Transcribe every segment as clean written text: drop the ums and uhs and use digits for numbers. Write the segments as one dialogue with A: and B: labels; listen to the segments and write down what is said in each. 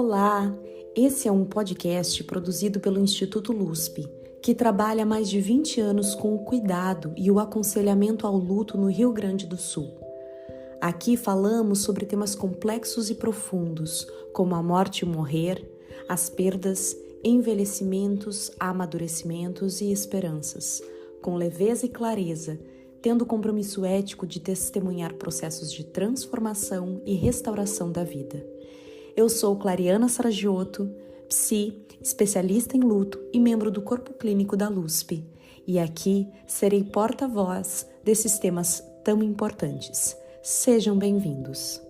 A: Olá! Esse é um podcast produzido pelo Instituto LUSP, que trabalha há mais de 20 anos com o cuidado e o aconselhamento ao luto no Rio Grande do Sul. Aqui falamos sobre temas complexos e profundos, como a morte e o morrer, as perdas, envelhecimentos, amadurecimentos e esperanças, com leveza e clareza, tendo o compromisso ético de testemunhar processos de transformação e restauração da vida. Eu sou Clariana Sargiotto, psi, especialista em luto e membro do corpo clínico da LUSP, e aqui serei porta-voz desses temas tão importantes. Sejam bem-vindos.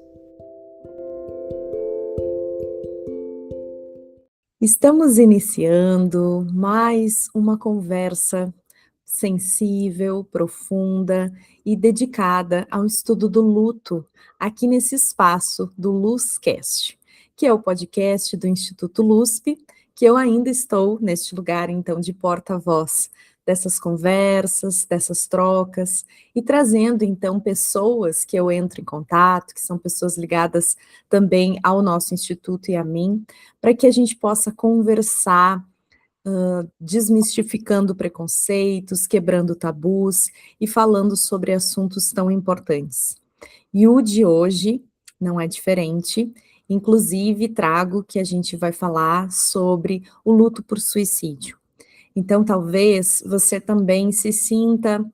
A: Estamos iniciando mais uma conversa sensível, profunda e dedicada ao estudo do luto aqui nesse espaço do LUScast, que é o podcast do Instituto LUSP, que eu ainda estou neste lugar, então, de porta-voz dessas conversas, dessas trocas, e trazendo, então, pessoas que eu entro em contato, que são pessoas ligadas também ao nosso instituto e a mim, para que a gente possa conversar, desmistificando preconceitos, quebrando tabus e falando sobre assuntos tão importantes. E o de hoje não é diferente, inclusive trago que a gente vai falar sobre o luto por suicídio. Então, talvez você também se sinta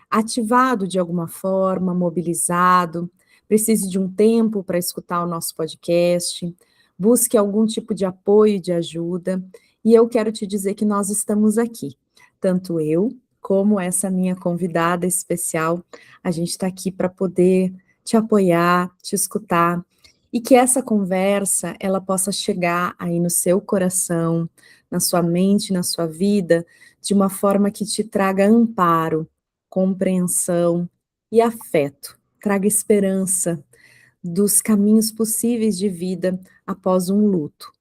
A: ativado de alguma forma, mobilizado, precise de um tempo para escutar o nosso podcast, busque algum tipo de apoio e de ajuda, e eu quero te dizer que nós estamos aqui, tanto eu como essa minha convidada especial, a gente está aqui para poder te apoiar, te escutar, e que essa conversa, ela possa chegar aí no seu coração, na sua mente, na sua vida, de uma forma que te traga amparo, compreensão e afeto, traga esperança dos caminhos possíveis de vida após um luto.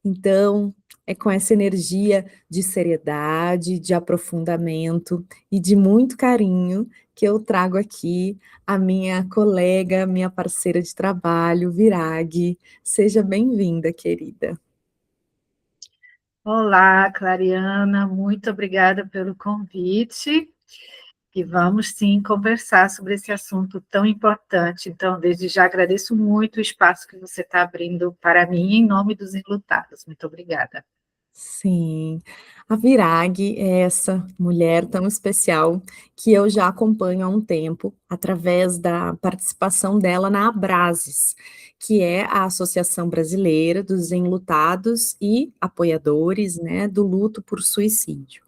A: Então, é com essa energia de seriedade, de aprofundamento e de muito carinho que eu trago aqui a minha colega, minha parceira de trabalho, Virag. Seja bem-vinda, querida.
B: Olá, Clariana, muito obrigada pelo convite e vamos sim conversar sobre esse assunto tão importante. Então, desde já agradeço muito o espaço que você está abrindo para mim em nome dos enlutados. Muito obrigada.
A: Sim, a Virag é essa mulher tão especial que eu já acompanho há um tempo, através da participação dela na Abrases, que é a Associação Brasileira dos Enlutados e Apoiadores, né, do luto por suicídio.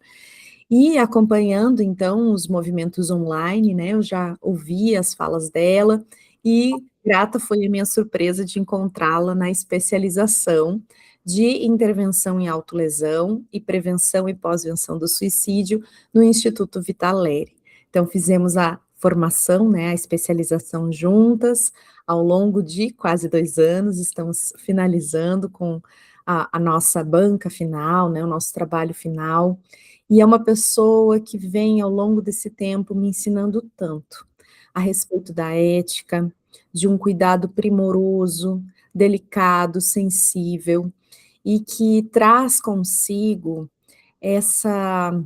A: E acompanhando, então, os movimentos online, né, eu já ouvi as falas dela e grata foi a minha surpresa de encontrá-la na especialização de intervenção em autolesão e prevenção e pós-venção do suicídio no Instituto Vitaleri. Então, fizemos a formação, né, a especialização juntas, ao longo de quase 2 anos, estamos finalizando com a nossa banca final, né, o nosso trabalho final, e é uma pessoa que vem ao longo desse tempo me ensinando tanto a respeito da ética, de um cuidado primoroso, delicado, sensível, e que traz consigo essa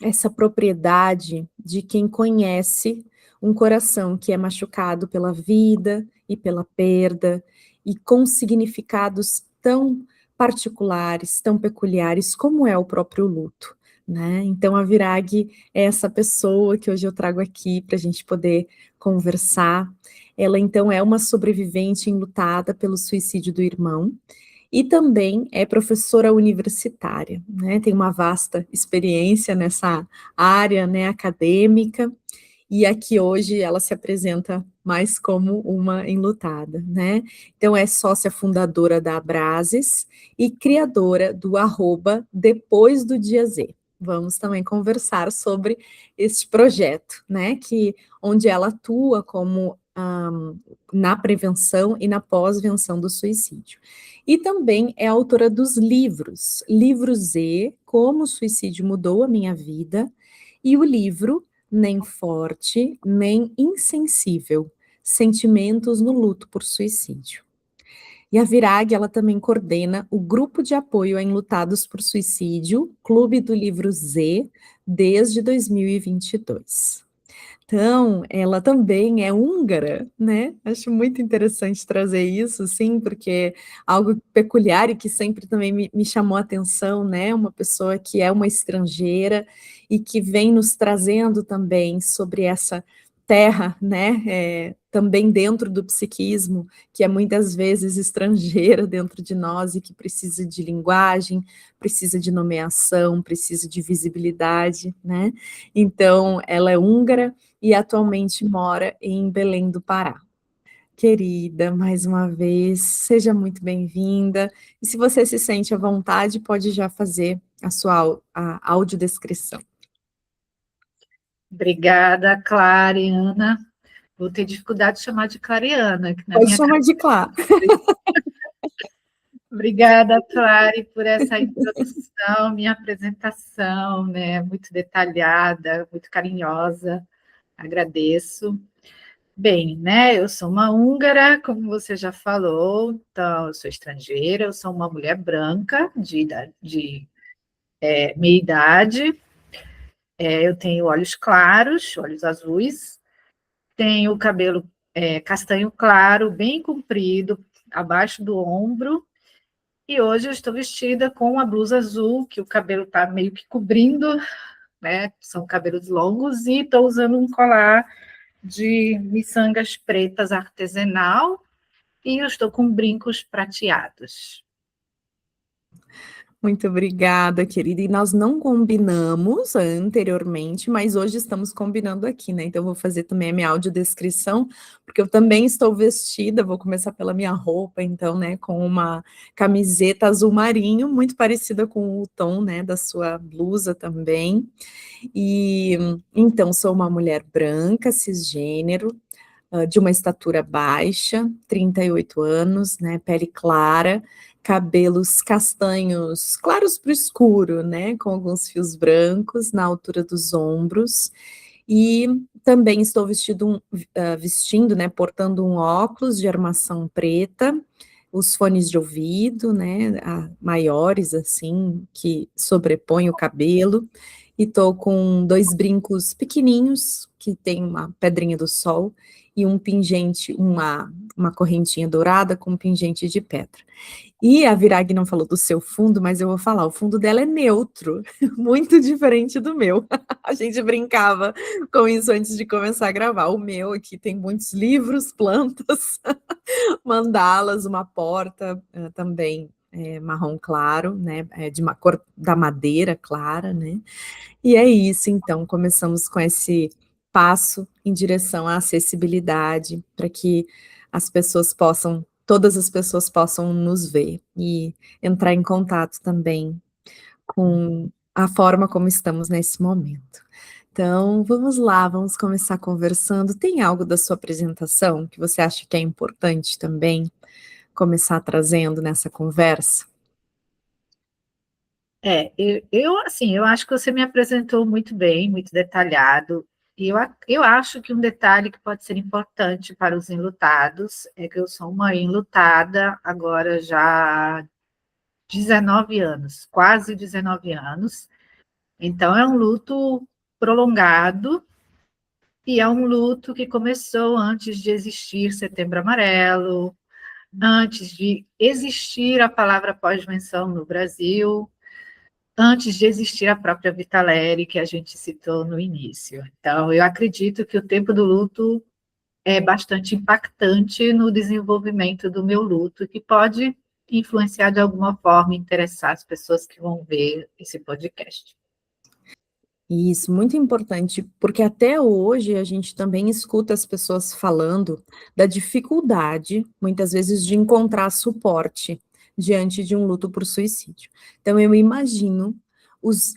A: essa propriedade de quem conhece um coração que é machucado pela vida e pela perda, e com significados tão particulares, tão peculiares, como é o próprio luto, né? Então a Virag é essa pessoa que hoje eu trago aqui para a gente poder conversar. Ela então é uma sobrevivente enlutada pelo suicídio do irmão, e também é professora universitária, né, tem uma vasta experiência nessa área, né, acadêmica, e aqui hoje ela se apresenta mais como uma enlutada, né. Então é sócia fundadora da Abrases e criadora do @depois do dia Z. Vamos também conversar sobre este projeto, né, que onde ela atua como, na prevenção e na pós-venção do suicídio. E também é autora dos livros, Livro Z, Como o Suicídio Mudou a Minha Vida, e o livro Nem Forte, Nem Insensível, Sentimentos no Luto por Suicídio. E a Virag, ela também coordena o grupo de apoio a enlutados por suicídio, Clube do Livro Z, desde 2022. Então, ela também é húngara, né? Acho muito interessante trazer isso, sim, porque é algo peculiar e que sempre também me chamou a atenção, né? Uma pessoa que é uma estrangeira e que vem nos trazendo também sobre essa terra, né? Também dentro do psiquismo, que é muitas vezes estrangeira dentro de nós e que precisa de linguagem, precisa de nomeação, precisa de visibilidade, né? Então, ela é húngara e atualmente mora em Belém do Pará. Querida, mais uma vez, seja muito bem-vinda. E se você se sente à vontade, pode já fazer a sua audiodescrição.
B: Obrigada, Clariana. Vou ter dificuldade de chamar de Clariana, que na
A: Pode
B: minha
A: chamar
B: cabeça.
A: de Clá.
B: Obrigada, Clary, por essa introdução, minha apresentação, né? Muito detalhada, muito carinhosa. Agradeço. Bem, né? Eu sou uma húngara, como você já falou, então eu sou estrangeira, eu sou uma mulher branca de meia idade, eu tenho olhos claros, olhos azuis, tenho o cabelo castanho claro, bem comprido, abaixo do ombro, e hoje eu estou vestida com uma blusa azul, que o cabelo está meio que cobrindo, né? São cabelos longos, e estou usando um colar de miçangas pretas artesanal, e eu estou com brincos prateados.
A: Muito obrigada, querida. E nós não combinamos anteriormente, mas hoje estamos combinando aqui, né? Então, eu vou fazer também a minha audiodescrição, porque eu também estou vestida, vou começar pela minha roupa, então, né, com uma camiseta azul marinho, muito parecida com o tom, né, da sua blusa também. E, então, sou uma mulher branca, cisgênero, de uma estatura baixa, 38 anos, né, pele clara, cabelos castanhos, claros para o escuro, né, com alguns fios brancos na altura dos ombros, e também estou vestindo, né, portando um óculos de armação preta, os fones de ouvido, né, maiores, assim, que sobrepõem o cabelo, e tô com 2 brincos pequenininhos, que tem uma pedrinha do sol, e um pingente, uma correntinha dourada com um pingente de pedra. E a Virag não falou do seu fundo, mas eu vou falar, o fundo dela é neutro, muito diferente do meu. A gente brincava com isso antes de começar a gravar. O meu aqui tem muitos livros, plantas, mandalas, uma porta também marrom claro, né, de uma cor da madeira clara, né, e é isso, então, começamos com esse passo em direção à acessibilidade, para que todas as pessoas possam nos ver e entrar em contato também com a forma como estamos nesse momento. Então, vamos lá, vamos começar conversando. Tem algo da sua apresentação que você acha que é importante também começar trazendo nessa conversa?
B: Assim, eu acho que você me apresentou muito bem, muito detalhado, e eu acho que um detalhe que pode ser importante para os enlutados é que eu sou uma enlutada agora já há 19 anos, quase 19 anos, então é um luto prolongado, e é um luto que começou antes de existir Setembro Amarelo, antes de existir a palavra pós-venção no Brasil, antes de existir a própria Vitaleri, que a gente citou no início. Então, eu acredito que o tempo do luto é bastante impactante no desenvolvimento do meu luto, que pode influenciar de alguma forma, interessar as pessoas que vão ver esse podcast.
A: Isso, muito importante, porque até hoje a gente também escuta as pessoas falando da dificuldade, muitas vezes, de encontrar suporte diante de um luto por suicídio. Então, eu imagino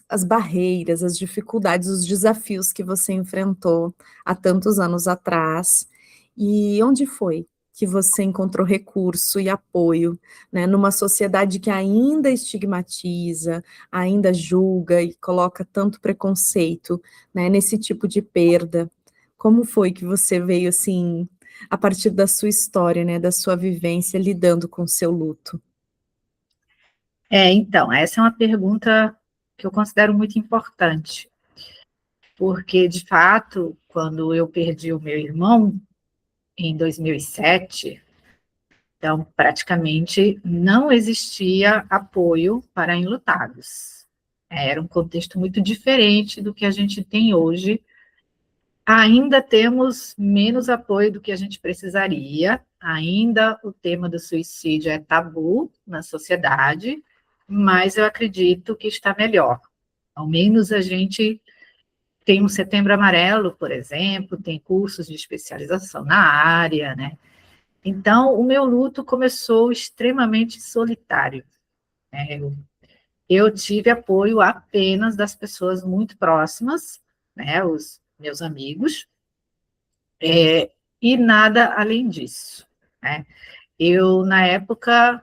A: as barreiras, as dificuldades, os desafios que você enfrentou há tantos anos atrás, e onde foi que você encontrou recurso e apoio, né, numa sociedade que ainda estigmatiza, ainda julga e coloca tanto preconceito, né, nesse tipo de perda. Como foi que você veio, assim, a partir da sua história, né, da sua vivência lidando com o seu luto?
B: Então, essa é uma pergunta que eu considero muito importante, porque, de fato, quando eu perdi o meu irmão, em 2007, então, praticamente não existia apoio para enlutados. Era um contexto muito diferente do que a gente tem hoje. Ainda temos menos apoio do que a gente precisaria, ainda o tema do suicídio é tabu na sociedade, mas eu acredito que está melhor. Ao menos a gente tem um Setembro Amarelo, por exemplo, tem cursos de especialização na área, né? Então, o meu luto começou extremamente solitário, né? Eu tive apoio apenas das pessoas muito próximas, né? Os meus amigos, e nada além disso, né? Eu, na época,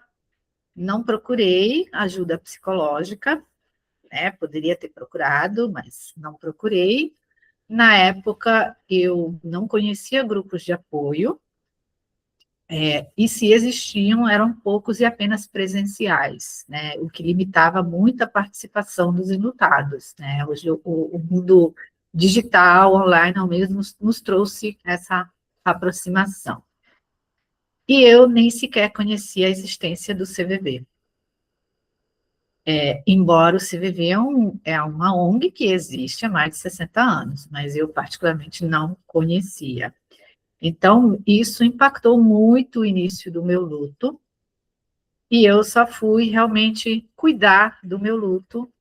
B: não procurei ajuda psicológica, né? Poderia ter procurado, mas não procurei. Na época, eu não conhecia grupos de apoio, e se existiam, eram poucos e apenas presenciais, né? O que limitava muito a participação dos enlutados, né? Hoje, o mundo digital, online, ao mesmo, nos trouxe essa aproximação. E eu nem sequer conhecia a existência do CVV. Embora o CVV é uma ONG que existe há mais de 60 anos, mas eu particularmente não conhecia. Então, isso impactou muito o início do meu luto, e eu só fui realmente cuidar do meu luto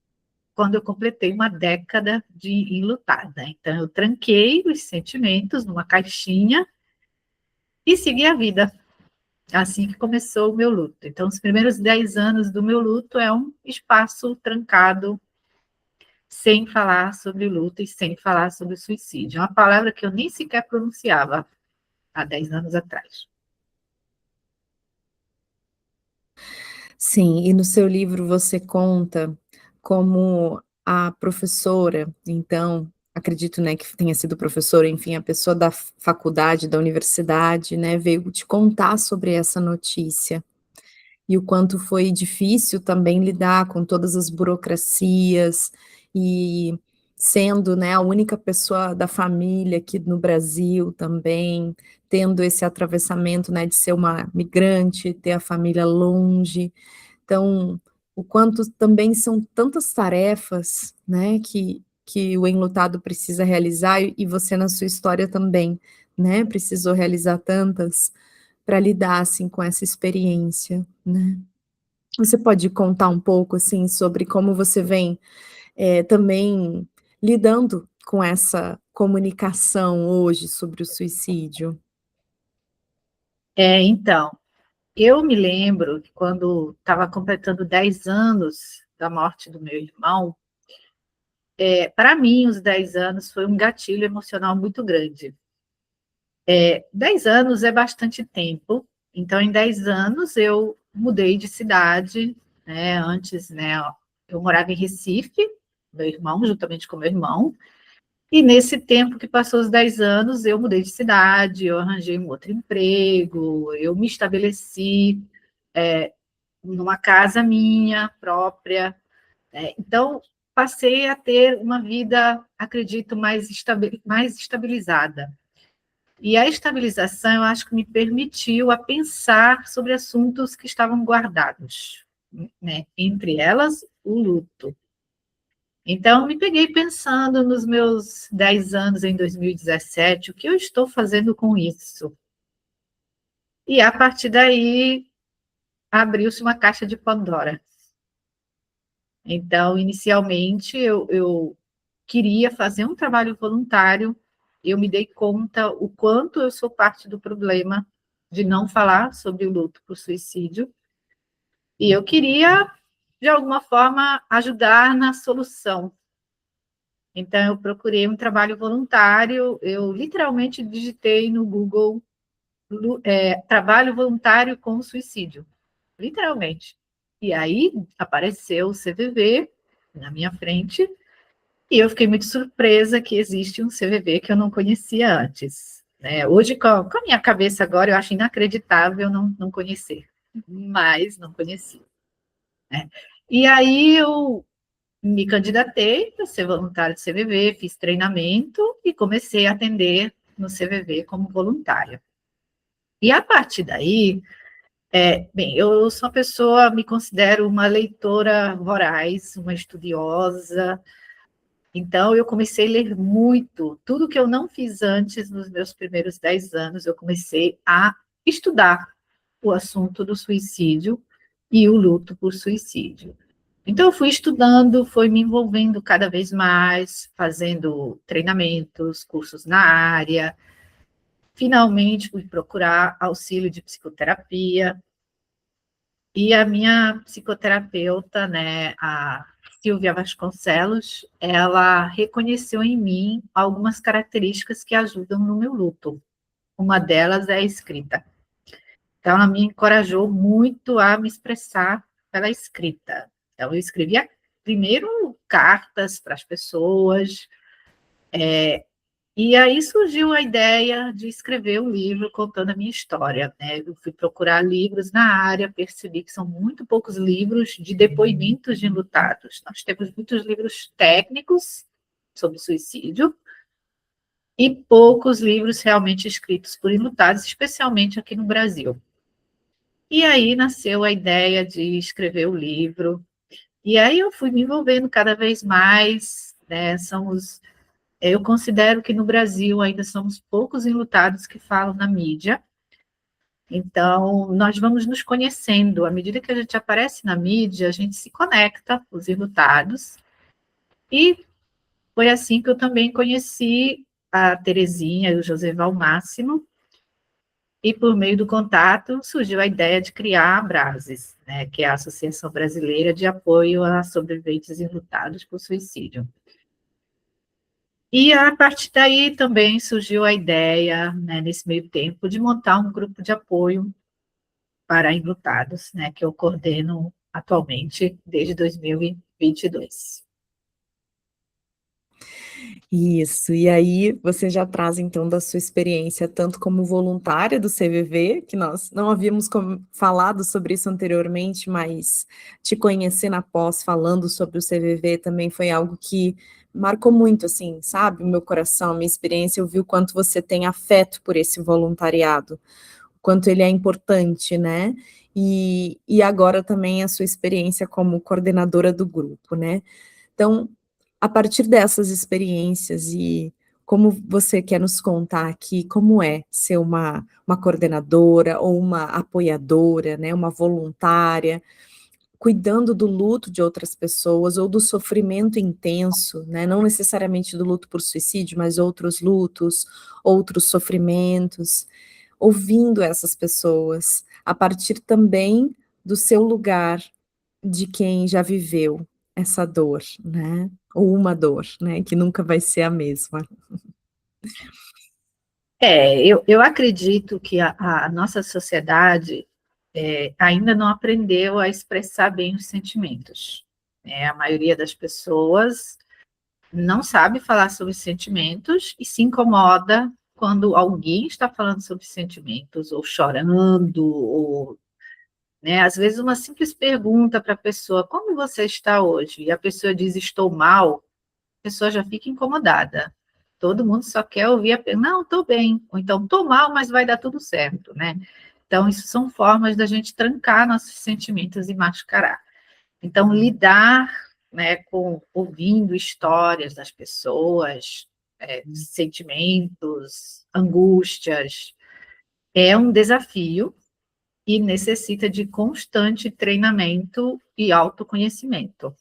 B: quando eu completei uma década de enlutada. Então, eu tranquei os sentimentos numa caixinha e segui a vida, assim que começou o meu luto. Então, os primeiros 10 anos do meu luto é um espaço trancado, sem falar sobre o luto e sem falar sobre o suicídio. É uma palavra que eu nem sequer pronunciava há 10 anos atrás.
A: Sim, e no seu livro você conta como a professora, então, acredito, né, que tenha sido professora, enfim, a pessoa da faculdade, da universidade, né, veio te contar sobre essa notícia. E o quanto foi difícil também lidar com todas as burocracias, e sendo, né, a única pessoa da família aqui no Brasil também, tendo esse atravessamento, né, de ser uma migrante, ter a família longe. Então, o quanto também são tantas tarefas, né, que o enlutado precisa realizar, e você na sua história também, né, precisou realizar tantas, para lidar, assim, com essa experiência, né. Você pode contar um pouco, assim, sobre como você vem, também lidando com essa comunicação hoje sobre o suicídio?
B: Então, eu me lembro que quando estava completando 10 anos da morte do meu irmão, para mim, os 10 anos foi um gatilho emocional muito grande. 10 anos é bastante tempo, então, em 10 anos, eu mudei de cidade, né? Antes, né, eu morava em Recife, meu irmão, juntamente com meu irmão, e nesse tempo que passou os 10 anos, eu mudei de cidade, eu arranjei um outro emprego, eu me estabeleci numa casa minha própria. Então, passei a ter uma vida, acredito, mais estabilizada. E a estabilização, eu acho que me permitiu a pensar sobre assuntos que estavam guardados, né? Entre elas, o luto. Então, me peguei pensando nos meus 10 anos em 2017, o que eu estou fazendo com isso? E, a partir daí, abriu-se uma caixa de Pandora. Então, inicialmente, eu queria fazer um trabalho voluntário, eu me dei conta o quanto eu sou parte do problema de não falar sobre o luto por suicídio, e eu queria, de alguma forma, ajudar na solução. Então, eu procurei um trabalho voluntário, eu literalmente digitei no Google trabalho voluntário com suicídio, literalmente. E aí apareceu o CVV na minha frente, e eu fiquei muito surpresa que existe um CVV que eu não conhecia antes. né? Hoje, com a minha cabeça agora, eu acho inacreditável não conhecer, mas não conheci, né? E aí eu me candidatei para ser voluntária do CVV, fiz treinamento e comecei a atender no CVV como voluntária. E a partir daí, bem, eu sou uma pessoa, me considero uma leitora voraz, uma estudiosa, então eu comecei a ler muito, tudo que eu não fiz antes, nos meus primeiros 10 anos, eu comecei a estudar o assunto do suicídio e o luto por suicídio. Então, eu fui estudando, fui me envolvendo cada vez mais, fazendo treinamentos, cursos na área. Finalmente, fui procurar auxílio de psicoterapia. E a minha psicoterapeuta, né, a Silvia Vasconcelos, ela reconheceu em mim algumas características que ajudam no meu luto. Uma delas é a escrita. Então, ela me encorajou muito a me expressar pela escrita. Então, eu escrevia primeiro cartas para as pessoas, e aí surgiu a ideia de escrever um livro contando a minha história, né? Eu fui procurar livros na área, percebi que são muito poucos livros de depoimentos de enlutados. Nós temos muitos livros técnicos sobre suicídio e poucos livros realmente escritos por enlutados, especialmente aqui no Brasil. E aí nasceu a ideia de escrever o livro. E aí eu fui me envolvendo cada vez mais, né? Eu considero que no Brasil ainda somos poucos enlutados que falam na mídia. Então, nós vamos nos conhecendo. À medida que a gente aparece na mídia, a gente se conecta, os enlutados. E foi assim que eu também conheci a Terezinha e o Joseval Máximo, e por meio do contato surgiu a ideia de criar a Abrases, né, que é a Associação Brasileira de Apoio a Sobreviventes Enlutados por Suicídio. E a partir daí também surgiu a ideia, né, nesse meio tempo, de montar um grupo de apoio para enlutados, né, que eu coordeno atualmente desde 2022.
A: Isso, e aí você já traz então da sua experiência, tanto como voluntária do CVV, que nós não havíamos falado sobre isso anteriormente, mas te conhecer na pós falando sobre o CVV também foi algo que marcou muito, assim, sabe, o meu coração, a minha experiência, eu vi o quanto você tem afeto por esse voluntariado, o quanto ele é importante, né, e agora também a sua experiência como coordenadora do grupo, né. Então, a partir dessas experiências e como você quer nos contar aqui como é ser uma coordenadora ou uma apoiadora, né, uma voluntária, cuidando do luto de outras pessoas ou do sofrimento intenso, né, não necessariamente do luto por suicídio, mas outros lutos, outros sofrimentos, ouvindo essas pessoas, a partir também do seu lugar de quem já viveu essa dor, né, ou uma dor, né, que nunca vai ser a mesma.
B: Eu acredito que a nossa sociedade ainda não aprendeu a expressar bem os sentimentos. A maioria das pessoas não sabe falar sobre sentimentos e se incomoda quando alguém está falando sobre sentimentos, ou chorando, ou, né, às vezes uma simples pergunta para a pessoa, como você está hoje? E a pessoa diz, estou mal, a pessoa já fica incomodada. Todo mundo só quer ouvir não, estou bem, ou então, estou mal, mas vai dar tudo certo, né? Então, isso são formas da gente trancar nossos sentimentos e mascarar. Então, lidar, né, com ouvindo histórias das pessoas, sentimentos, angústias, é um desafio e necessita de constante treinamento e autoconhecimento.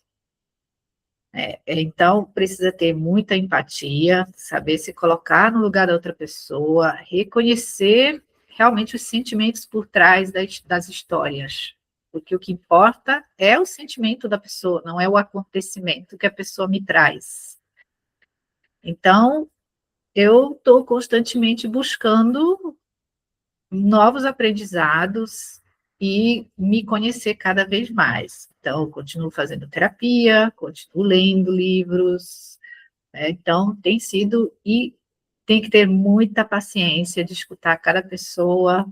B: Então, precisa ter muita empatia, saber se colocar no lugar da outra pessoa, reconhecer realmente os sentimentos por trás das histórias, porque o que importa é o sentimento da pessoa, não é o acontecimento que a pessoa me traz. Então, eu estou constantemente buscando novos aprendizados e me conhecer cada vez mais. Então, eu continuo fazendo terapia, continuo lendo livros, né? Então, tem sido, e tem que ter muita paciência de escutar cada pessoa,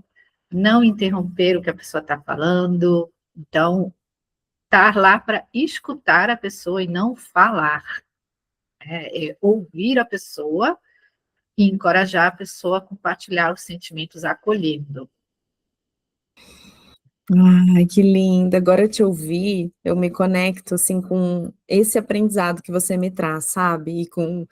B: não interromper o que a pessoa está falando. Então, estar lá para escutar a pessoa e não falar. É ouvir a pessoa e encorajar a pessoa a compartilhar os sentimentos acolhendo.
A: Ai, que linda. Agora eu te ouvi, eu me conecto, assim, com esse aprendizado que você me traz, sabe, e com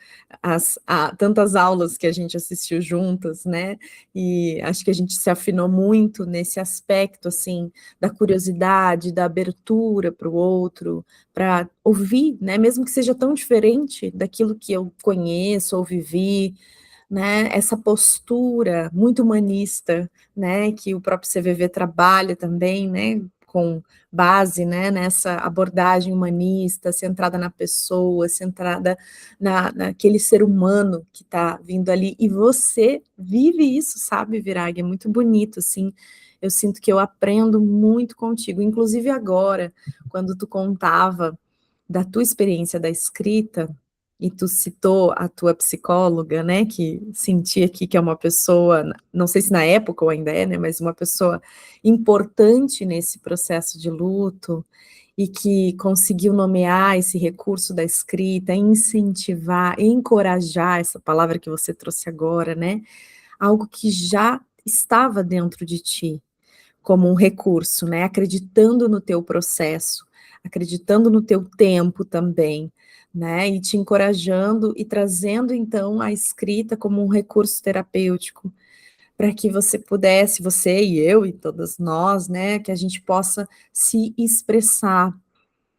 A: tantas aulas que a gente assistiu juntas, né, e acho que a gente se afinou muito nesse aspecto, assim, da curiosidade, da abertura para o outro, para ouvir, né, mesmo que seja tão diferente daquilo que eu conheço ou vivi, né, essa postura muito humanista, né, que o próprio CVV trabalha também, né, com base, né, nessa abordagem humanista, centrada na pessoa, centrada naquele ser humano que está vindo ali, e você vive isso, sabe, Virag, é muito bonito, assim, eu sinto que eu aprendo muito contigo, inclusive agora, quando tu contava da tua experiência da escrita, e tu citou a tua psicóloga, né, que senti aqui que é uma pessoa, não sei se na época ou ainda é, né, mas uma pessoa importante nesse processo de luto, e que conseguiu nomear esse recurso da escrita, incentivar, encorajar, essa palavra que você trouxe agora, né, algo que já estava dentro de ti, como um recurso, né, acreditando no teu processo, acreditando no teu tempo também, né, e te encorajando e trazendo então a escrita como um recurso terapêutico, para que você pudesse, você e eu e todas nós, né, que a gente possa se expressar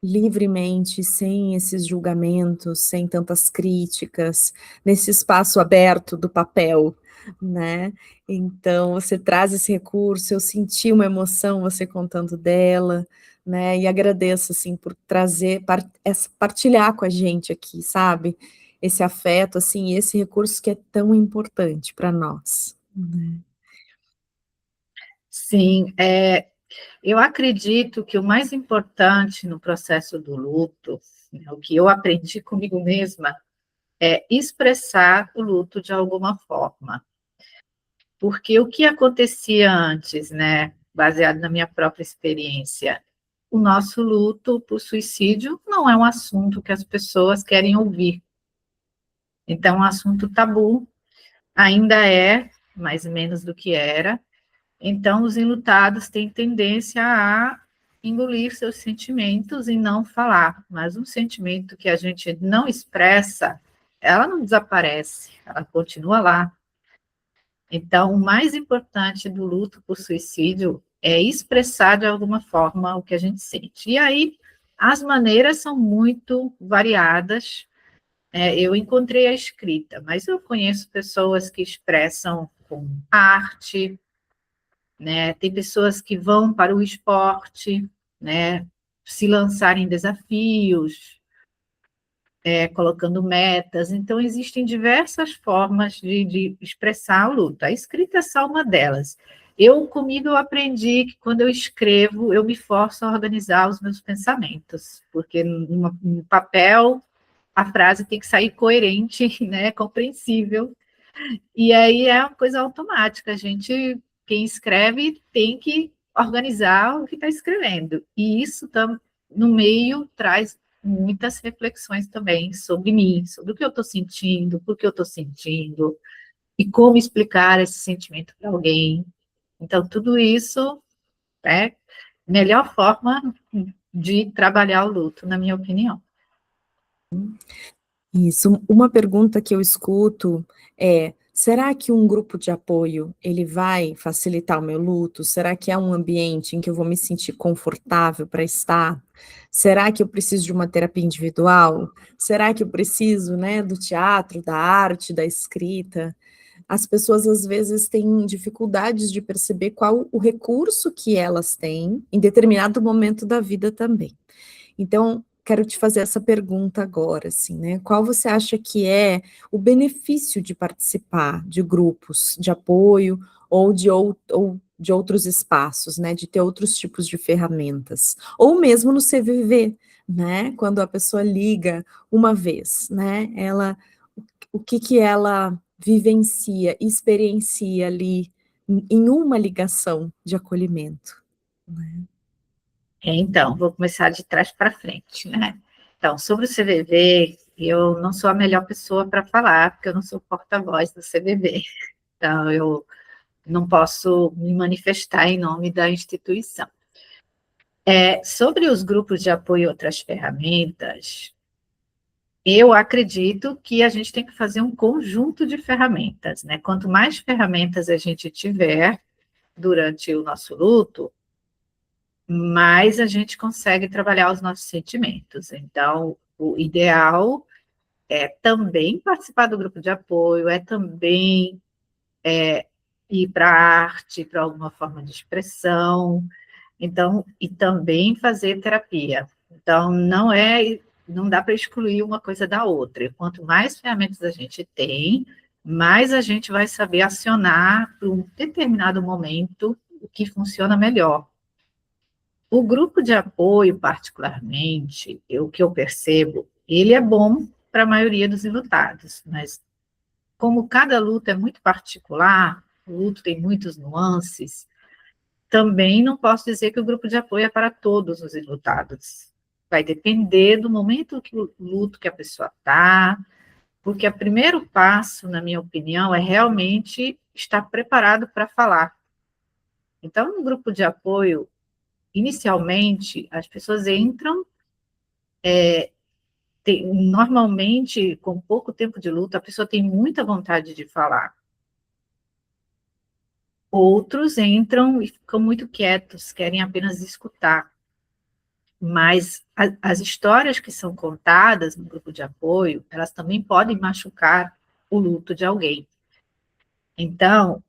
A: livremente, sem esses julgamentos, sem tantas críticas, nesse espaço aberto do papel, né. Então você traz esse recurso, eu senti uma emoção você contando dela, né, e agradeço, assim, por trazer partilhar com a gente aqui, sabe, esse afeto, assim, e esse recurso que é tão importante para nós, né.
B: Sim, eu acredito que o mais importante no processo do luto, né, o que eu aprendi comigo mesma, é expressar o luto de alguma forma. Porque o que acontecia antes, né, baseado na minha própria experiência, o nosso luto por suicídio não é um assunto que as pessoas querem ouvir. Então, é um assunto tabu, ainda é, mais ou menos do que era. Então, os enlutados têm tendência a engolir seus sentimentos e não falar. Mas um sentimento que a gente não expressa, ela não desaparece, ela continua lá. Então, o mais importante do luto por suicídio é expressar de alguma forma o que a gente sente. E aí, as maneiras são muito variadas. Eu encontrei a escrita, mas eu conheço pessoas que expressam com arte, né? Tem pessoas que vão para o esporte, né? Se lançarem desafios, colocando metas. Então, existem diversas formas de expressar o luto. A escrita é só uma delas. Comigo, eu aprendi que quando eu escrevo, eu me forço a organizar os meus pensamentos, porque no papel a frase tem que sair coerente, né, compreensível. E aí é uma coisa automática. Quem escreve, tem que organizar o que está escrevendo. E isso no meio traz muitas reflexões também sobre mim, sobre o que eu estou sentindo, por que eu estou sentindo, e como explicar esse sentimento para alguém. Então, tudo isso é a melhor forma de trabalhar o luto, na minha opinião.
A: Isso, uma pergunta que eu escuto é: será que um grupo de apoio, ele vai facilitar o meu luto? Será que é um ambiente em que eu vou me sentir confortável para estar? Será que eu preciso de uma terapia individual? Será que eu preciso, né, do teatro, da arte, da escrita? As pessoas às vezes têm dificuldades de perceber qual o recurso que elas têm em determinado momento da vida também. Então, quero te fazer essa pergunta agora, assim, né? Qual você acha que é o benefício de participar de grupos de apoio ou de outros espaços, né? De ter outros tipos de ferramentas, ou mesmo no CVV, né? Quando a pessoa liga uma vez, né? O que que ela vivencia, experiencia ali em uma ligação de acolhimento, né?
B: Então, vou começar de trás para frente, né? Então, sobre o CVV, eu não sou a melhor pessoa para falar, porque eu não sou porta-voz do CVV. Então, eu não posso me manifestar em nome da instituição. Sobre os grupos de apoio e outras ferramentas, eu acredito que a gente tem que fazer um conjunto de ferramentas, né? Quanto mais ferramentas a gente tiver durante o nosso luto, mais a gente consegue trabalhar os nossos sentimentos. Então, o ideal é também participar do grupo de apoio, é também ir para a arte, para alguma forma de expressão, então, e também fazer terapia. Então, não dá para excluir uma coisa da outra. Quanto mais ferramentas a gente tem, mais a gente vai saber acionar para um determinado momento o que funciona melhor. O grupo de apoio, particularmente, o que eu percebo, ele é bom para a maioria dos enlutados, mas como cada luta é muito particular, o luto tem muitas nuances, também não posso dizer que o grupo de apoio é para todos os enlutados. Vai depender do momento que o luto que a pessoa está, porque o primeiro passo, na minha opinião, é realmente estar preparado para falar. Então, no grupo de apoio, inicialmente, as pessoas entram, normalmente, com pouco tempo de luta, a pessoa tem muita vontade de falar. Outros entram e ficam muito quietos, querem apenas escutar. Mas as histórias que são contadas no grupo de apoio, elas também podem machucar o luto de alguém. Então,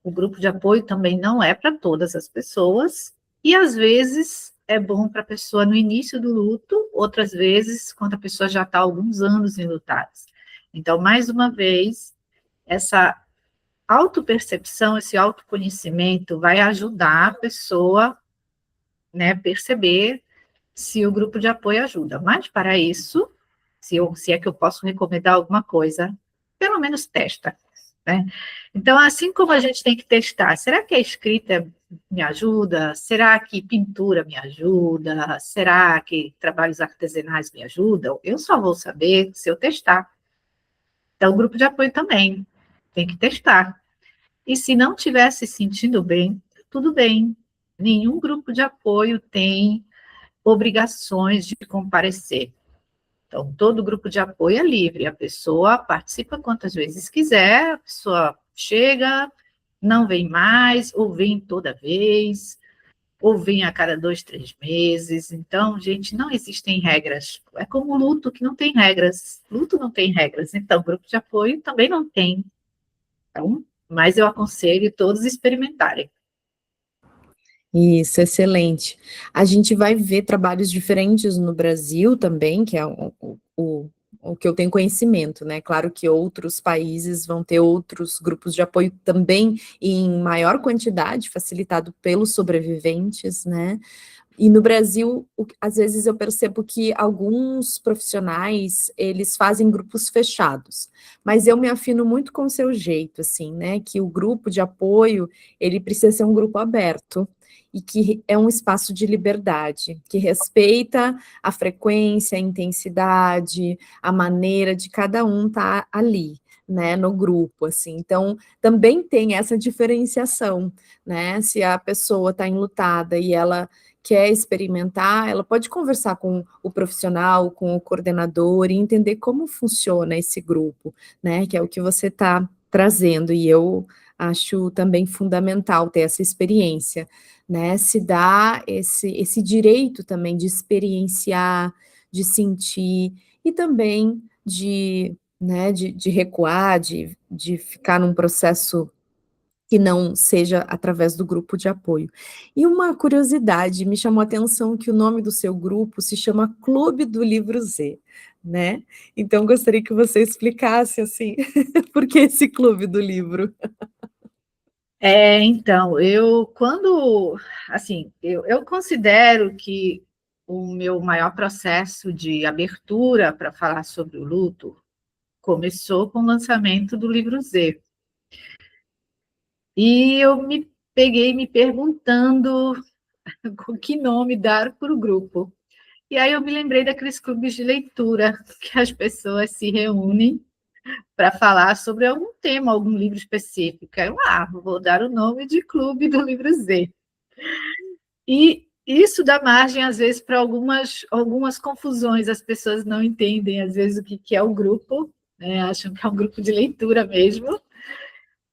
B: o grupo de apoio também não é para todas as pessoas, e às vezes é bom para a pessoa no início do luto, outras vezes quando a pessoa já está há alguns anos enlutadas. Então, mais uma vez, essa autopercepção, esse autoconhecimento vai ajudar a pessoa, né, perceber se o grupo de apoio ajuda. Mas, para isso, se é que eu posso recomendar alguma coisa, pelo menos testa, né? Então, assim como a gente tem que testar, será que a escrita me ajuda? Será que pintura me ajuda? Será que trabalhos artesanais me ajudam? Eu só vou saber se eu testar. Então, o grupo de apoio também tem que testar. E se não estiver se sentindo bem, tudo bem. Nenhum grupo de apoio tem obrigações de comparecer. Então, todo grupo de apoio é livre, a pessoa participa quantas vezes quiser, a pessoa chega, não vem mais, ou vem toda vez, ou vem a cada 2, 3 meses. Então, gente, não existem regras. É como o luto, que não tem regras. Luto não tem regras, então, grupo de apoio também não tem. Então, mas eu aconselho todos experimentarem.
A: Isso, excelente. A gente vai ver trabalhos diferentes no Brasil também, que é o que eu tenho conhecimento, né? Claro que outros países vão ter outros grupos de apoio também em maior quantidade, facilitado pelos sobreviventes, né? E no Brasil, às vezes eu percebo que alguns profissionais, eles fazem grupos fechados, mas eu me afino muito com o seu jeito, assim, né, que o grupo de apoio, ele precisa ser um grupo aberto, e que é um espaço de liberdade, que respeita a frequência, a intensidade, a maneira de cada um estar ali, né, no grupo, assim. Então, também tem essa diferenciação, né, se a pessoa está enlutada e ela quer experimentar, ela pode conversar com o profissional, com o coordenador e entender como funciona esse grupo, né? Que é o que você está trazendo, e eu acho também fundamental ter essa experiência, né? Se dá esse direito também de experienciar, de sentir, e também de, né, de recuar, de ficar num processo que não seja através do grupo de apoio. E uma curiosidade, me chamou a atenção que o nome do seu grupo se chama Clube do Livro Z, né. Então gostaria que você explicasse, assim, por que esse Clube do Livro?
B: Então, eu considero que o meu maior processo de abertura para falar sobre o luto começou com o lançamento do livro Z. E eu me peguei me perguntando com que nome dar para o grupo. E aí eu me lembrei daqueles clubes de leitura, que as pessoas se reúnem para falar sobre algum tema, algum livro específico. Eu, vou dar o nome de Clube do Livro Z. E isso dá margem, às vezes, para algumas confusões. As pessoas não entendem, às vezes, o que é o grupo, né? Acham que é um grupo de leitura mesmo.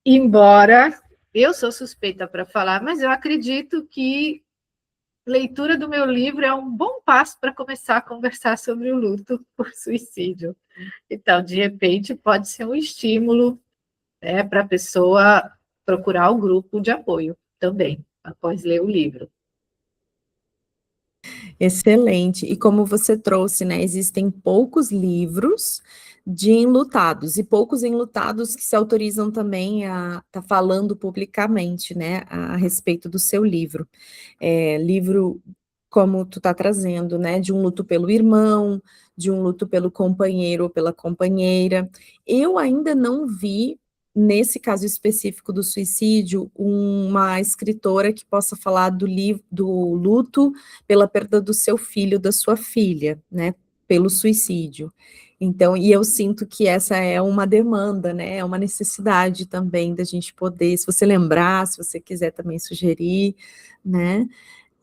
B: Embora eu sou suspeita para falar, mas eu acredito que leitura do meu livro é um bom passo para começar a conversar sobre o luto por suicídio. Então, de repente, pode ser um estímulo, né, para a pessoa procurar o grupo de apoio também, após ler o livro.
A: Excelente. E como você trouxe, né, existem poucos livros de enlutados, e poucos enlutados que se autorizam também a estar falando publicamente, né, a respeito do seu livro. Livro como tu está trazendo, né, de um luto pelo irmão, de um luto pelo companheiro ou pela companheira. Eu ainda não vi, nesse caso específico do suicídio, uma escritora que possa falar do luto pela perda do seu filho, da sua filha, né, pelo suicídio. Então, e eu sinto que essa é uma demanda, né, é uma necessidade também da gente poder, se você lembrar, se você quiser também sugerir, né,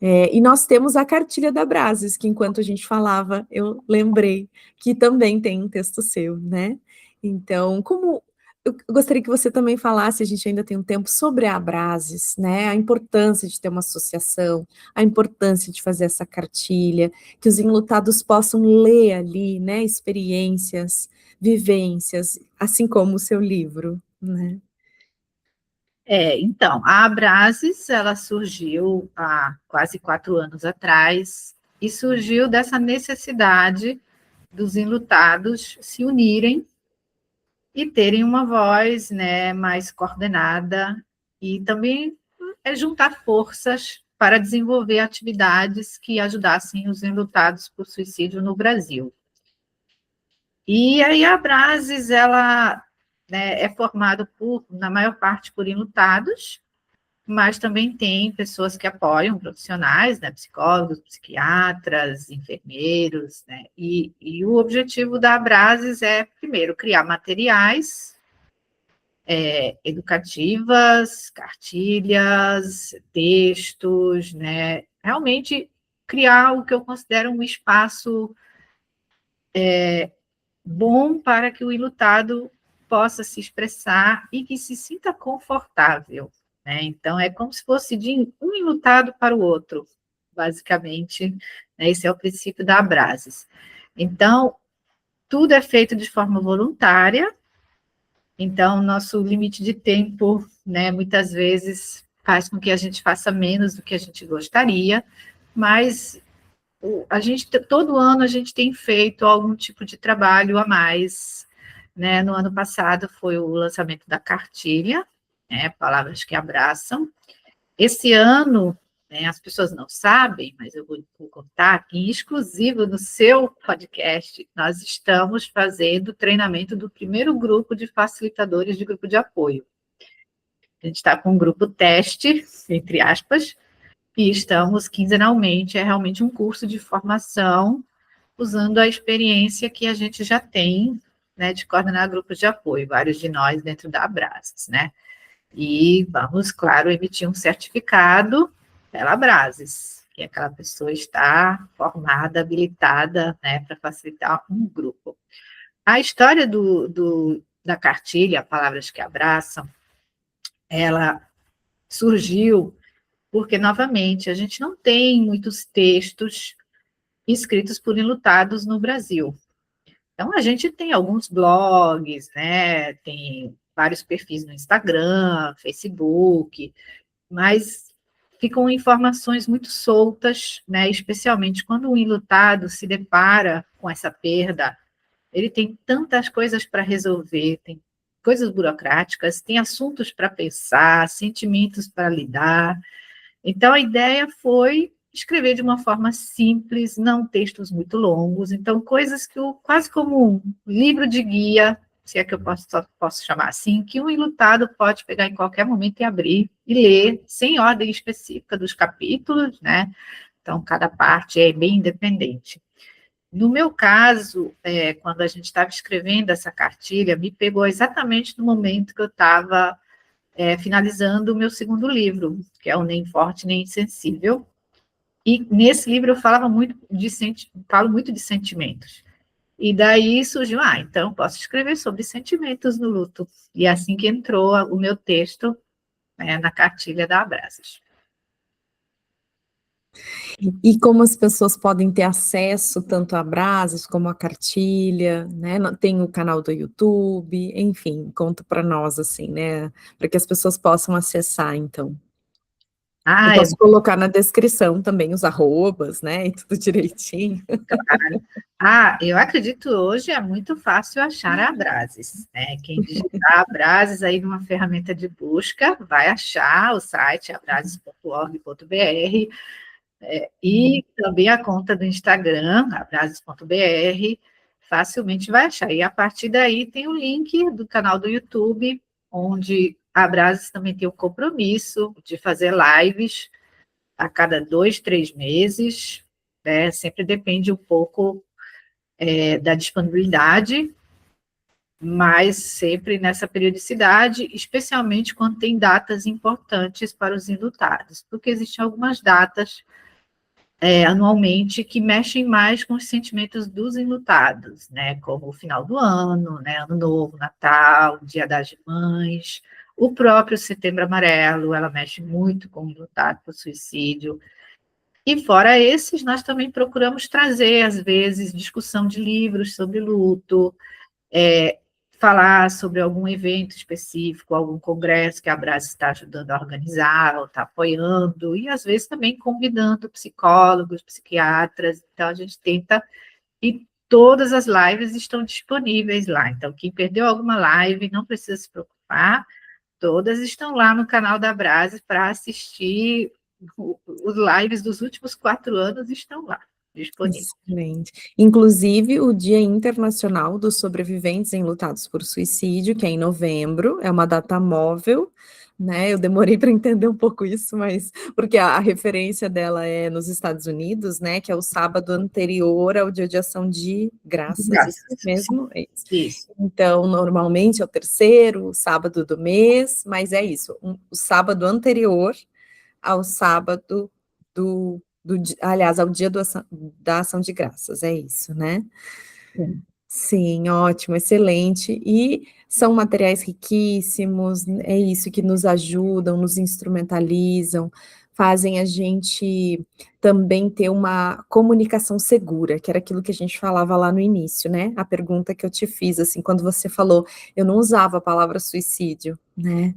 A: e nós temos a cartilha da Abrases, que enquanto a gente falava, eu lembrei que também tem um texto seu, né, então, eu gostaria que você também falasse, a gente ainda tem um tempo, sobre a Abrases, né, a importância de ter uma associação, a importância de fazer essa cartilha, que os enlutados possam ler ali, né, experiências, vivências, assim como o seu livro, né.
B: Então, a Abrases, ela surgiu há quase 4 anos atrás, e surgiu dessa necessidade dos enlutados se unirem e terem uma voz, né, mais coordenada, e também juntar forças para desenvolver atividades que ajudassem os enlutados por suicídio no Brasil. E aí a Abrases, ela, né, é formada na maior parte, por enlutados, mas também tem pessoas que apoiam, profissionais, né, psicólogos, psiquiatras, enfermeiros, né, e o objetivo da Abrases é, primeiro, criar materiais educativas, cartilhas, textos, né, realmente criar o que eu considero um espaço bom para que o enlutado possa se expressar e que se sinta confortável, né? Então, é como se fosse de um enlutado para o outro, basicamente, né? Esse é o princípio da Abrases. Então, tudo é feito de forma voluntária, então, nosso limite de tempo, né, muitas vezes faz com que a gente faça menos do que a gente gostaria, mas todo ano a gente tem feito algum tipo de trabalho a mais, né? No ano passado foi o lançamento da cartilha, né, Palavras que Abraçam. Esse ano, né, as pessoas não sabem, mas eu vou contar aqui, em exclusivo no seu podcast, nós estamos fazendo o treinamento do primeiro grupo de facilitadores de grupo de apoio. A gente está com um grupo teste, entre aspas, e estamos quinzenalmente, é realmente um curso de formação, usando a experiência que a gente já tem, né, de coordenar grupos de apoio, vários de nós dentro da Abrases, né? E vamos, claro, emitir um certificado pela Abrases, que aquela pessoa está formada, habilitada, né, para facilitar um grupo. A história da cartilha, Palavras que Abraçam, ela surgiu porque, novamente, a gente não tem muitos textos escritos por enlutados no Brasil. Então, a gente tem alguns blogs, né, tem vários perfis no Instagram, Facebook, mas ficam informações muito soltas, né, especialmente quando o enlutado se depara com essa perda, ele tem tantas coisas para resolver, tem coisas burocráticas, tem assuntos para pensar, sentimentos para lidar. Então, a ideia foi escrever de uma forma simples, não textos muito longos, então coisas que quase como um livro de guia se é que eu posso chamar assim, que um enlutado pode pegar em qualquer momento e abrir e ler, sem ordem específica dos capítulos, né? Então, cada parte é bem independente. No meu caso, quando a gente estava escrevendo essa cartilha, me pegou exatamente no momento que eu estava finalizando o meu segundo livro, que é o Nem Forte Nem Insensível. E nesse livro eu falo muito de sentimentos. E daí surgiu, então posso escrever sobre sentimentos no luto. E é assim que entrou o meu texto, na cartilha da Abraços.
A: E como as pessoas podem ter acesso tanto a Brasas como a cartilha, né? Tem o canal do YouTube, enfim, conta para nós assim, né? Para que as pessoas possam acessar, então. Eu
B: Ah, é
A: posso colocar na descrição também os arrobas, né? E tudo direitinho.
B: claro. Eu acredito hoje é muito fácil achar a Abrases, né? Quem digitar Abrases aí numa ferramenta de busca vai achar o site abrases.org.br. E também a conta do Instagram, abrases.br, facilmente vai achar. E a partir daí tem o link do canal do YouTube, onde a Abrases também tem o compromisso de fazer lives a cada 2, 3 meses, né? Sempre depende um pouco da disponibilidade, mas sempre nessa periodicidade, especialmente quando tem datas importantes para os enlutados, porque existem algumas datas anualmente que mexem mais com os sentimentos dos enlutados, né? Como o final do ano, né? Ano Novo, Natal, Dia das Mães, o próprio Setembro Amarelo, ela mexe muito com o enlutado por suicídio. E fora esses, nós também procuramos trazer, às vezes, discussão de livros sobre luto, falar sobre algum evento específico, algum congresso que a Brás está ajudando a organizar, ou está apoiando, e às vezes também convidando psicólogos, psiquiatras. Então, a gente tenta, e todas as lives estão disponíveis lá. Então, quem perdeu alguma live, não precisa se preocupar, todas estão lá no canal da Brás para assistir. Os lives dos últimos 4 anos estão lá, disponíveis.
A: Excelente. Inclusive, o Dia Internacional dos Sobreviventes Enlutados por Suicídio, que é em novembro, é uma data móvel, né? Eu demorei para entender um pouco isso, mas porque a referência dela é nos Estados Unidos, né? Que é o sábado anterior ao Dia de Ação de Graças, isso
B: Graças.
A: mesmo? É isso.
B: Isso.
A: Então, normalmente é o terceiro sábado do mês, mas é isso, o sábado anterior ao sábado aliás, ao dia da ação de graças, é isso, né?
B: Sim.
A: Sim, ótimo, excelente. E são materiais riquíssimos, é isso que nos ajudam, nos instrumentalizam, fazem a gente também ter uma comunicação segura, que era aquilo que a gente falava lá no início, né? A pergunta que eu te fiz, assim, quando você falou, eu não usava a palavra suicídio, né?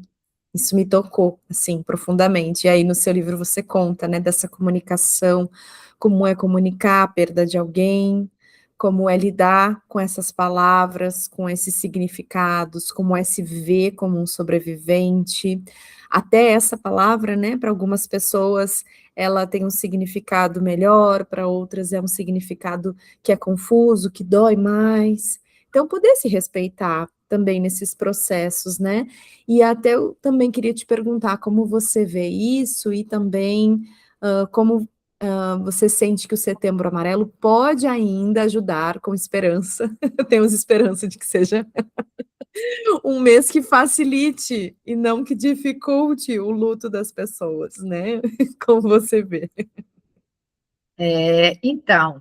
A: Isso me tocou, assim, profundamente. E aí no seu livro você conta, né, dessa comunicação, como é comunicar a perda de alguém, como é lidar com essas palavras, com esses significados, como é se ver como um sobrevivente. Até essa palavra, né, para algumas pessoas ela tem um significado melhor, para outras é um significado que é confuso, que dói mais. Então, poder se respeitar também nesses processos, né? E até eu também queria te perguntar como você vê isso e também como você sente que o Setembro Amarelo pode ainda ajudar com esperança. Temos esperança de que seja um mês que facilite e não que dificulte o luto das pessoas, né? Como você vê.
B: Então,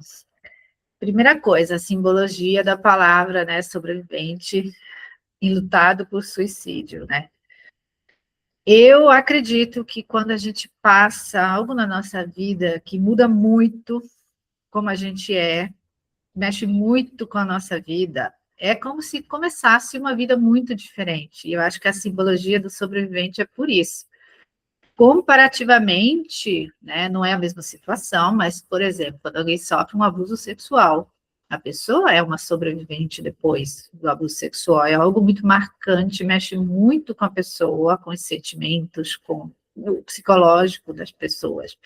B: primeira coisa, a simbologia da palavra, né, sobrevivente enlutado por suicídio, né? Eu acredito que quando a gente passa algo na nossa vida que muda muito como a gente mexe muito com a nossa vida, é como se começasse uma vida muito diferente. E eu acho que a simbologia do sobrevivente é por isso. Comparativamente, né, não é a mesma situação, mas, por exemplo, quando alguém sofre um abuso sexual, a pessoa é uma sobrevivente depois do abuso sexual, é algo muito marcante, mexe muito com a pessoa, com os sentimentos, com o psicológico das pessoas.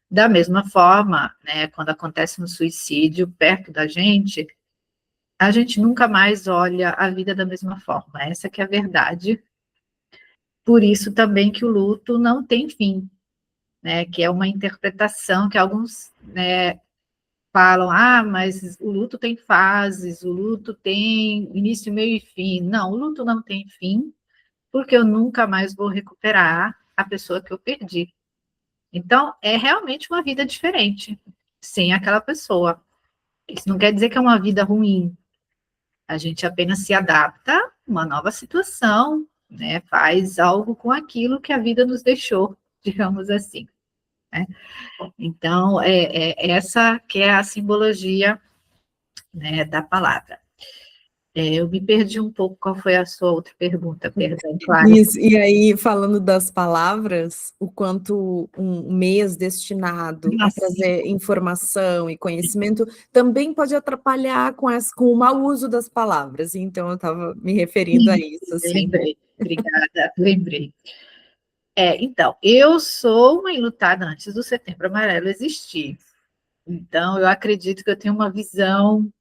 B: Da mesma forma, né, quando acontece um suicídio perto da gente, a gente nunca mais olha a vida da mesma forma, essa que é a verdade. Por isso também que o luto não tem fim, né? Que é uma interpretação que alguns, né, falam, mas o luto tem fases, o luto tem início, meio e fim. Não, o luto não tem fim, porque eu nunca mais vou recuperar a pessoa que eu perdi. Então, é realmente uma vida diferente, sem aquela pessoa. Isso não quer dizer que é uma vida ruim. A gente apenas se adapta a uma nova situação, né? Faz algo com aquilo que a vida nos deixou, digamos assim, né? Então, essa que é a simbologia, né, da palavra. Eu me perdi um pouco, qual foi a sua outra pergunta? Perdão, claro.
A: Isso, e aí, falando das palavras, o quanto um mês destinado a
B: Assim,
A: trazer informação e conhecimento também pode atrapalhar com o mau uso das palavras, então eu estava me referindo a isso, assim.
B: lembrei, obrigada, lembrei. Então, eu sou uma enlutada antes do Setembro Amarelo existir. Então, eu acredito que eu tenho uma visão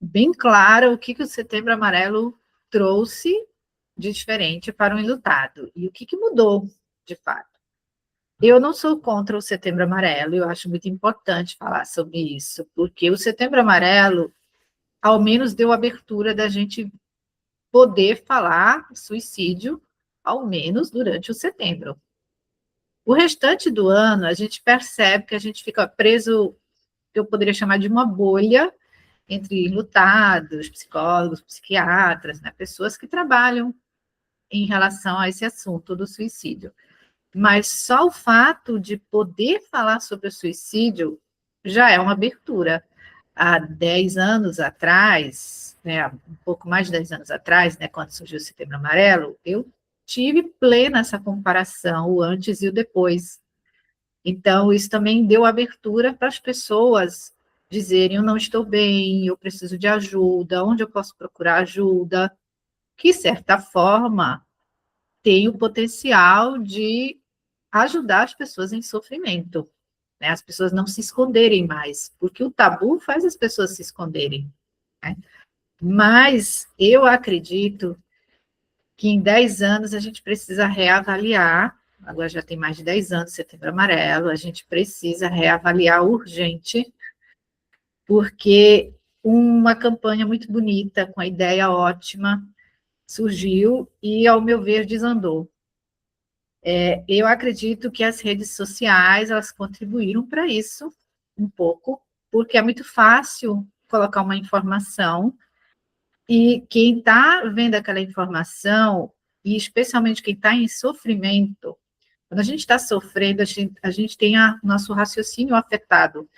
B: bem clara o que o Setembro Amarelo trouxe de diferente para o enlutado e o que mudou, de fato. Eu não sou contra o Setembro Amarelo, eu acho muito importante falar sobre isso, porque o Setembro Amarelo, ao menos, deu abertura da gente poder falar suicídio, ao menos durante o setembro. O restante do ano, a gente percebe que a gente fica preso, que eu poderia chamar de uma bolha, entre lutados, psicólogos, psiquiatras, né, pessoas que trabalham em relação a esse assunto do suicídio. Mas só o fato de poder falar sobre o suicídio já é uma abertura. Há 10 anos atrás, né, um pouco mais de 10 anos atrás, né, quando surgiu o Setembro Amarelo, eu tive plena essa comparação, o antes e o depois. Então, isso também deu abertura para as pessoas dizerem: eu não estou bem, eu preciso de ajuda, onde eu posso procurar ajuda, que, de certa forma, tem o potencial de ajudar as pessoas em sofrimento, né? As pessoas não se esconderem mais, porque o tabu faz as pessoas se esconderem, né? Mas eu acredito que em 10 anos a gente precisa reavaliar, agora já tem mais de 10 anos, Setembro Amarelo, a gente precisa reavaliar urgente, porque uma campanha muito bonita, com a ideia ótima, surgiu e, ao meu ver, desandou. Eu acredito que as redes sociais, elas contribuíram para isso, um pouco, porque é muito fácil colocar uma informação e quem está vendo aquela informação, e especialmente quem está em sofrimento, quando a gente está sofrendo, a gente tem nosso raciocínio afetado.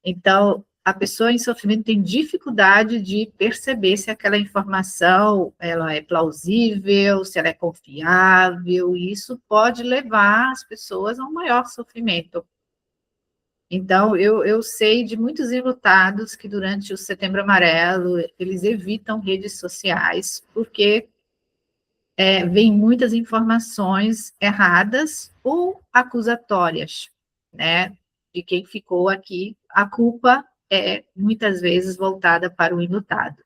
B: Então, a pessoa em sofrimento tem dificuldade de perceber se aquela informação ela é plausível, se ela é confiável, e isso pode levar as pessoas a um maior sofrimento. Então, eu sei de muitos enlutados que durante o Setembro Amarelo eles evitam redes sociais, porque vem muitas informações erradas ou acusatórias, né, de quem ficou aqui. A culpa é muitas vezes voltada para o enlutado.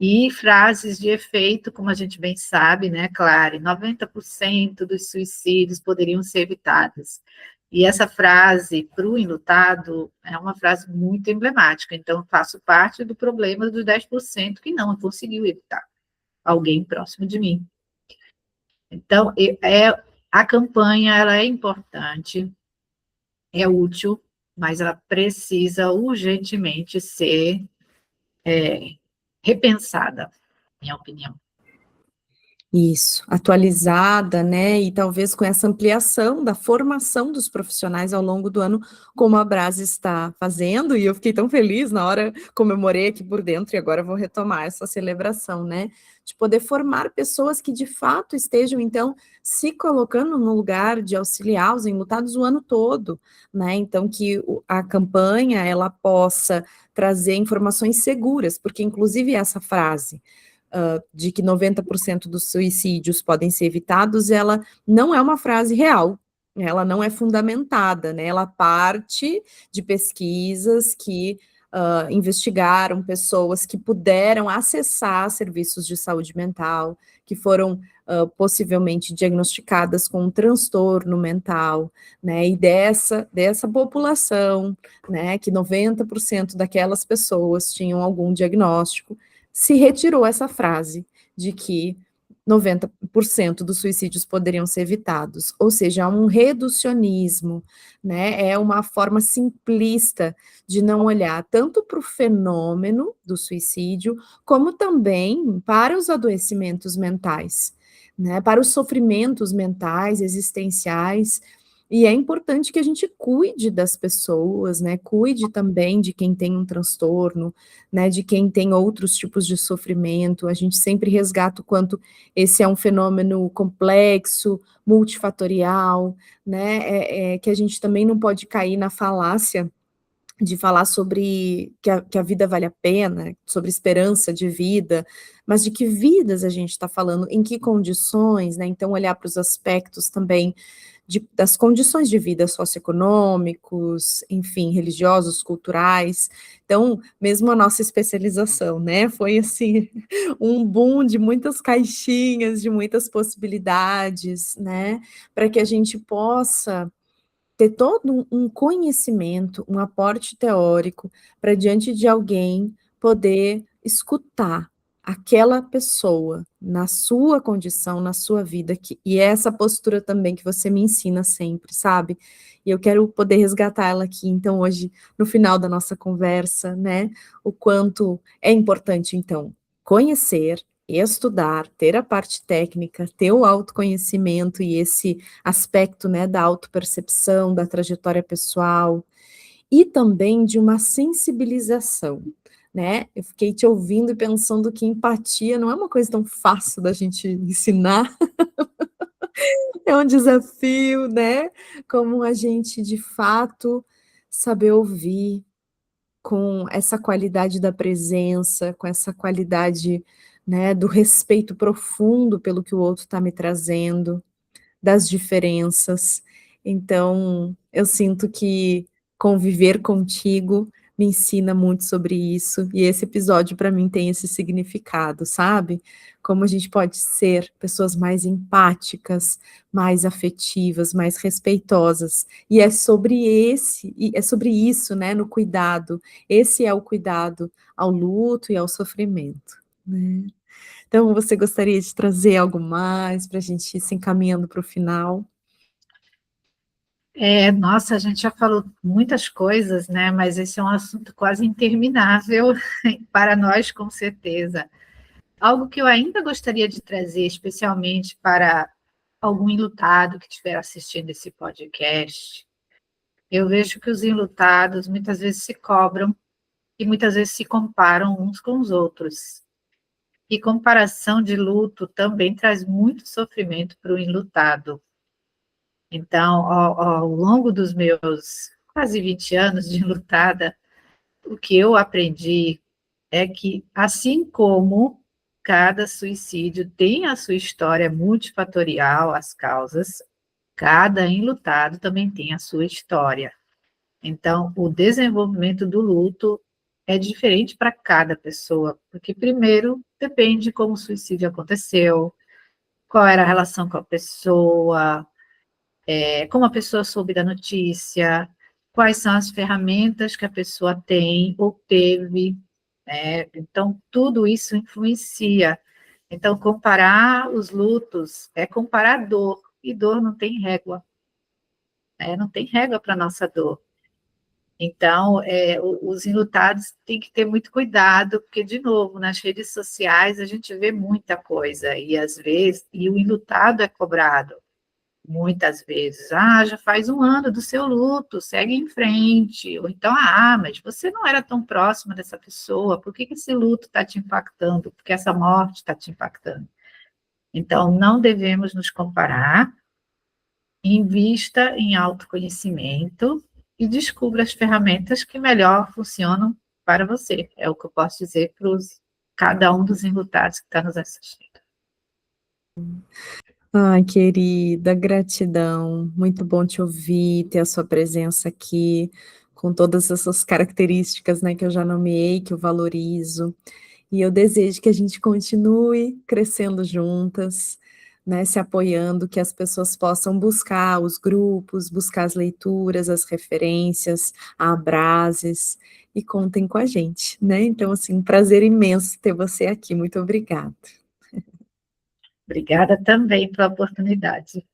B: E frases de efeito, como a gente bem sabe, né, Clary, 90% dos suicídios poderiam ser evitados. E essa frase, para o enlutado, é uma frase muito emblemática. Então, faço parte do problema dos 10% que não conseguiu evitar alguém próximo de mim. Então, a campanha ela é importante, é útil, mas ela precisa urgentemente ser repensada, minha opinião.
A: Isso, atualizada, né, e talvez com essa ampliação da formação dos profissionais ao longo do ano, como a Brás está fazendo, e eu fiquei tão feliz na hora, comemorei aqui por dentro, e agora vou retomar essa celebração, né, de poder formar pessoas que de fato estejam, então, se colocando no lugar de auxiliar os enlutados o ano todo, né, então que a campanha, ela possa trazer informações seguras, porque inclusive essa frase, de que 90% dos suicídios podem ser evitados, ela não é uma frase real, ela não é fundamentada, né? Ela parte de pesquisas que investigaram pessoas que puderam acessar serviços de saúde mental, que foram possivelmente diagnosticadas com um transtorno mental, né, e dessa população, né, que 90% daquelas pessoas tinham algum diagnóstico, se retirou essa frase de que 90% dos suicídios poderiam ser evitados, ou seja, há um reducionismo, né, é uma forma simplista de não olhar tanto para o fenômeno do suicídio, como também para os adoecimentos mentais, né, para os sofrimentos mentais, existenciais, e é importante que a gente cuide das pessoas, né, cuide também de quem tem um transtorno, né, de quem tem outros tipos de sofrimento, a gente sempre resgata o quanto esse é um fenômeno complexo, multifatorial, né, que a gente também não pode cair na falácia de falar sobre que a vida vale a pena, sobre esperança de vida, mas de que vidas a gente está falando, em que condições, né, então olhar para os aspectos também das condições de vida socioeconômicos, enfim, religiosos, culturais, então, mesmo a nossa especialização, né, foi assim, um boom de muitas caixinhas, de muitas possibilidades, né, para que a gente possa ter todo um conhecimento, um aporte teórico, para diante de alguém poder escutar aquela pessoa na sua condição, na sua vida, e é essa postura também que você me ensina sempre, sabe? E eu quero poder resgatar ela aqui, então, hoje, no final da nossa conversa, né, o quanto é importante, então, conhecer, estudar, ter a parte técnica, ter o autoconhecimento e esse aspecto, né, da autopercepção, da trajetória pessoal, e também de uma sensibilização, né? Eu fiquei te ouvindo e pensando que empatia não é uma coisa tão fácil da gente ensinar, é um desafio, né? Como a gente, de fato, saber ouvir com essa qualidade da presença, com essa qualidade, né, do respeito profundo pelo que o outro está me trazendo, das diferenças. Então, eu sinto que conviver contigo me ensina muito sobre isso, e esse episódio para mim tem esse significado, sabe? Como a gente pode ser pessoas mais empáticas, mais afetivas, mais respeitosas. E é sobre isso, né, no cuidado. Esse é o cuidado ao luto e ao sofrimento, né? Então, você gostaria de trazer algo mais para a gente ir se encaminhando para o final?
B: Nossa, a gente já falou muitas coisas, né? Mas esse é um assunto quase interminável para nós, com certeza. Algo que eu ainda gostaria de trazer, especialmente para algum enlutado que estiver assistindo esse podcast, eu vejo que os enlutados muitas vezes se cobram e muitas vezes se comparam uns com os outros. E comparação de luto também traz muito sofrimento para o enlutado. Então, ao longo dos meus quase 20 anos de enlutada, o que eu aprendi é que, assim como cada suicídio tem a sua história multifatorial, as causas, cada enlutado também tem a sua história. Então, o desenvolvimento do luto é diferente para cada pessoa, porque, primeiro, depende de como o suicídio aconteceu, qual era a relação com a pessoa, como a pessoa soube da notícia, quais são as ferramentas que a pessoa tem ou teve, né? Então, tudo isso influencia. Então, comparar os lutos é comparar dor, e dor não tem régua, né? Não tem régua para a nossa dor. Então, os enlutados têm que ter muito cuidado, porque, de novo, nas redes sociais a gente vê muita coisa, e às vezes, e o enlutado é cobrado, muitas vezes. Ah, já faz um ano do seu luto, segue em frente. Ou então, mas você não era tão próxima dessa pessoa, por que esse luto está te impactando? Por que essa morte está te impactando? Então, não devemos nos comparar, invista em autoconhecimento e descubra as ferramentas que melhor funcionam para você. É o que eu posso dizer para cada um dos enlutados que está nos assistindo.
A: Ai, querida, gratidão. Muito bom te ouvir, ter a sua presença aqui, com todas essas características, né, que eu já nomeei, que eu valorizo. E eu desejo que a gente continue crescendo juntas, né, se apoiando, que as pessoas possam buscar os grupos, buscar as leituras, as referências, a Abrases, e contem com a gente, né. Então, assim, um prazer imenso ter você aqui. Muito obrigada.
B: Obrigada também pela oportunidade.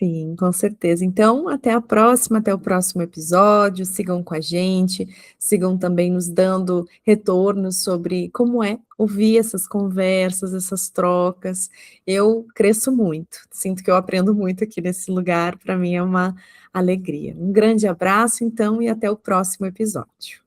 A: Sim, com certeza. Então, até a próxima, até o próximo episódio. Sigam com a gente, sigam também nos dando retornos sobre como é ouvir essas conversas, essas trocas. Eu cresço muito, sinto que eu aprendo muito aqui nesse lugar, para mim é uma alegria. Um grande abraço, então, e até o próximo episódio.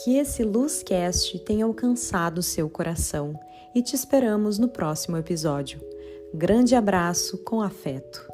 A: Que esse Luzcast tenha alcançado o seu coração e te esperamos no próximo episódio. Grande abraço com afeto.